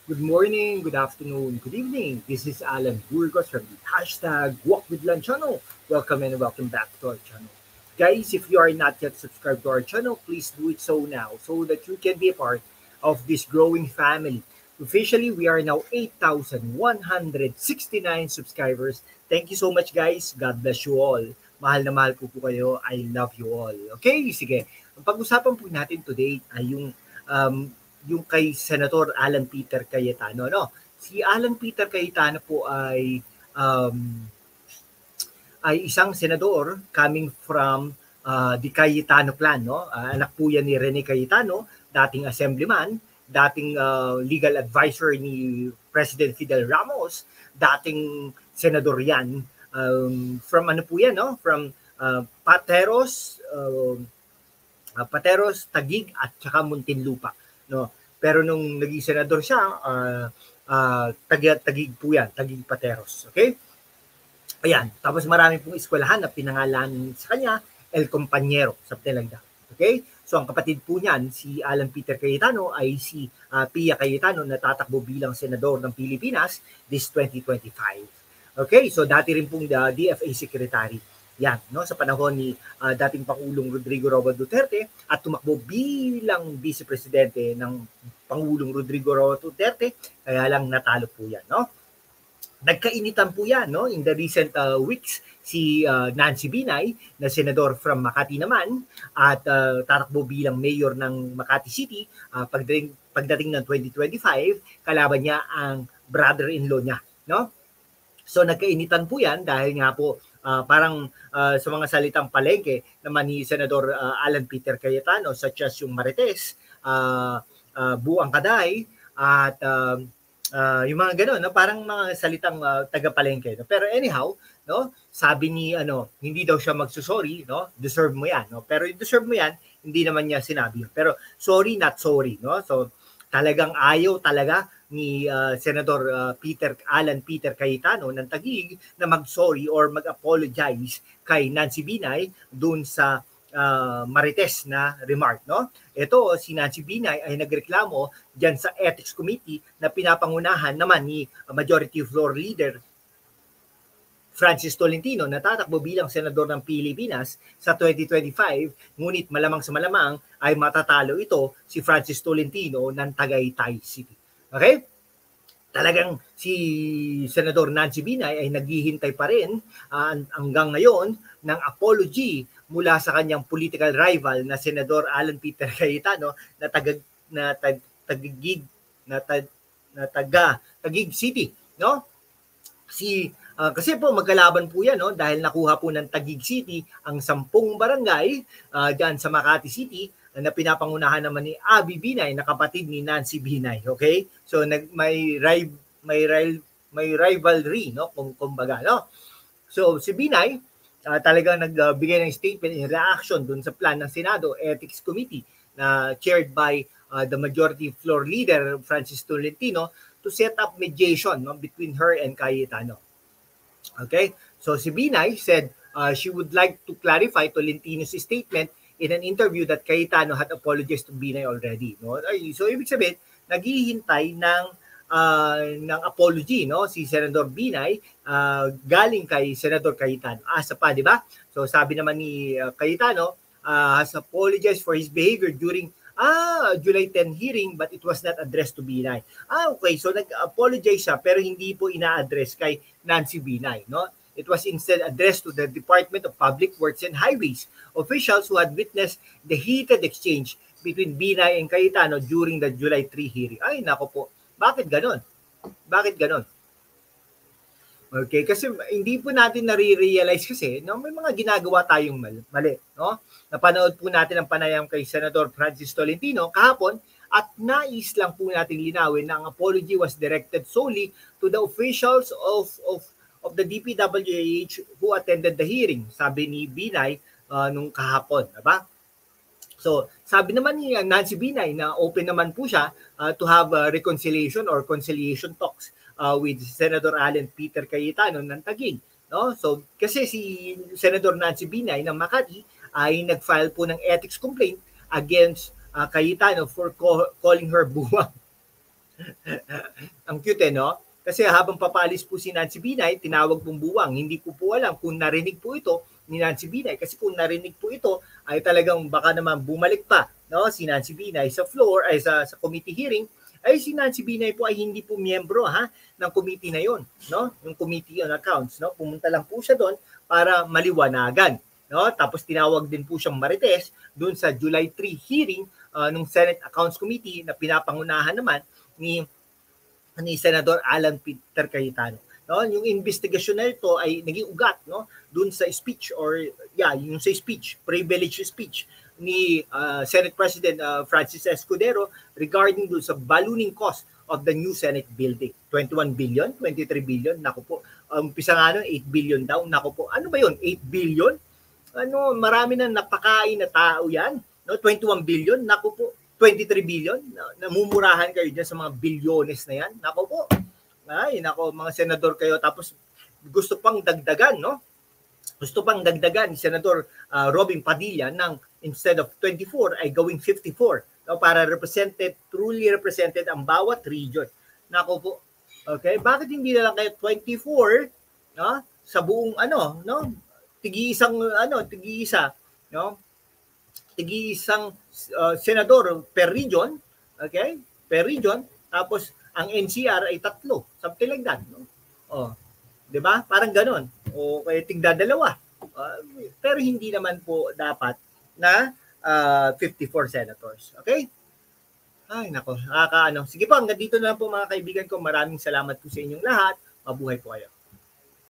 Good morning, good afternoon, good evening. This is Alan Burgos from the hashtag Walk with Lan channel. Welcome and welcome back to our channel. Guys, if you are not yet subscribed to our channel, please do it so now so that you can be a part of this growing family. Officially, we are now 8,169 subscribers. Thank you so much, guys. God bless you all. Mahal na mahal ko po kayo. I love you all. Okay, sige. Ang pag-usapan po natin today ay yung kay Senator Alan Peter Cayetano, no? Si Alan Peter Cayetano po ay isang senador coming from the Cayetano clan, no? Anak po yan ni Rene Cayetano, dating assemblyman, dating legal advisor ni President Fidel Ramos, dating senador yan. From ano po yan, no? From Pateros, Taguig at saka Muntinlupa, no? Pero nung naging senador siya, Taguig po yan, Taguig Pateros, okay? Ayan, tapos marami pong eskwelahan na pinangalan sa kanya, El Compañero, something like that, okay? So ang kapatid po niyan, si Alan Peter Cayetano, ay si Pia Cayetano na tatakbo bilang senador ng Pilipinas this 2025. Okay, so dati rin pong DFA secretary. Yan, no, sa panahon ni dating Pangulong Rodrigo Roa Duterte at tumakbo bilang vice presidente ng Pangulong Rodrigo Roa Duterte, kaya lang natalo po yan, no? Nagkainitan po yan, no, in the recent weeks, si Nancy Binay na senador from Makati naman at tatakbo bilang mayor ng Makati City pagdating ng 2025, kalaban niya ang brother-in-law niya, no? So nagkainitan po yan dahil nga po parang sa mga salitang palengke naman ni Senador Alan Peter Cayetano, such as yung Marites, Buang Kaday, at yung mga gano'n, no? Parang mga salitang taga-palengke. No? Pero anyhow, no? Sabi ni, hindi daw siya magsusorry, no? Deserve mo yan. No? Pero deserve mo yan, hindi naman niya sinabi. Pero sorry, not sorry. No? So talagang ayaw talaga ni Senator Alan Peter Cayetano ng Taguig na mag-sorry or mag-apologize kay Nancy Binay dun sa Marites na remark, no? Ito, si Nancy Binay ay nagreklamo diyan sa Ethics Committee na pinapangunahan naman ni Majority Floor Leader Francis Tolentino na tatakbo bilang senador ng Pilipinas sa 2025, ngunit malamang sa malamang ay matatalo ito si Francis Tolentino ng Tagaytay City. Okay? Talagang si Senador Nancy Binay ay naghihintay pa rin hanggang ngayon ng apology mula sa kanyang political rival na Senador Alan Peter Cayetano na Taguig City, no? Kasi po magkalaban po yan, no? Dahil nakuha po ng Taguig City ang 10 barangay diyan sa Makati City na pinapangunahan naman ni Abby Binay na kapatid ni Nancy Binay, okay? So may rivalry, no? Kumbaga, no? So si Binay talagang nagbigay ng statement in reaction dun sa plan ng Senado Ethics Committee na chaired by the Majority Floor Leader Francis Tolentino to set up mediation, no, between her and Cayetano. Okay? So si Binay said she would like to clarify Tolentino's statement in an interview that Cayetano had apologized to Binay already, no? So ibig sabihin, naghihintay ng apology, no, si Senador Binay galing kay Senador Cayetano. Asa pa, di ba? So sabi naman ni Cayetano has apologized for his behavior during July 10 hearing, but it was not addressed to Binay. Okay, so nag-apologize siya pero hindi po ina-address kay Nancy Binay, no? It was instead addressed to the Department of Public Works and Highways, officials who had witnessed the heated exchange between Binay and Cayetano during the July 3 hearing. Ay, nako po. Bakit ganon? Bakit ganon? Okay, kasi hindi po natin nare-realize kasi, no, may mga ginagawa tayong mali, no? Napanood po natin ang panayam kay Senador Francis Tolentino kahapon at nais lang po nating linawin na ang apology was directed solely to the officials of the DPWH who attended the hearing, sabi ni Binay nung kahapon, diba? So, sabi naman ni Nancy Binay na open naman po siya to have reconciliation or conciliation talks with Senator Alan Peter Cayetano ng Taguig, no? So, kasi si Senator Nancy Binay ng Makati ay nag-file po ng ethics complaint against Cayetano for calling her buwang. Ang cute no? Kasi habang papalis po si Nancy Binay, tinawag pong buwang. Hindi ko po alam kung narinig po ito ni Nancy Binay. Kasi kung narinig po ito, ay talagang baka naman bumalik pa no? Si Nancy Binay sa floor, ay sa committee hearing, ay si Nancy Binay po ay hindi po miyembro ng committee na yon, no? Yung committee on accounts, no? Pumunta lang po siya doon para maliwanagan, no? Tapos tinawag din po siyang marites doon sa July 3 hearing ng Senate Accounts Committee na pinapangunahan naman ni Senador Alan Peter Cayetano. No, yung investigasyon na ito ay naging ugat no doon sa speech yung sa speech, privilege speech ni Senate President Francis Escudero regarding doon sa ballooning cost of the new Senate building. 21 billion, 23 billion, naku po. Umpisa nga nun, 8 billion daw, naku po. Ano ba yun? 8 billion? Ano, marami na napakain na tao yan. No, 21 billion, naku po. 23 billion, namumurahan kayo dyan sa mga bilyones na yan. Nako po. Ay, nako, mga senador kayo. Tapos gusto pang dagdagan, no? Gusto pang dagdagan ni Senador Robin Padilla ng instead of 24 ay gawing 54. No, para truly represented ang bawat region. Nako po. Okay, bakit hindi na lang kayo 24, no? Sa buong no? Tigi-isa, no? Tigi-isang senador per region, okay? Per region, tapos ang NCR ay 3, something like that, no? Oh, 'di ba? Parang ganoon. O kaya tigda 2. Pero hindi naman po dapat na 54 senators. Okay? Ay, nako, nakakaano. Sige po, hanggang dito na lang po mga kaibigan ko. Maraming salamat po sa inyong lahat. Mabuhay po kayo.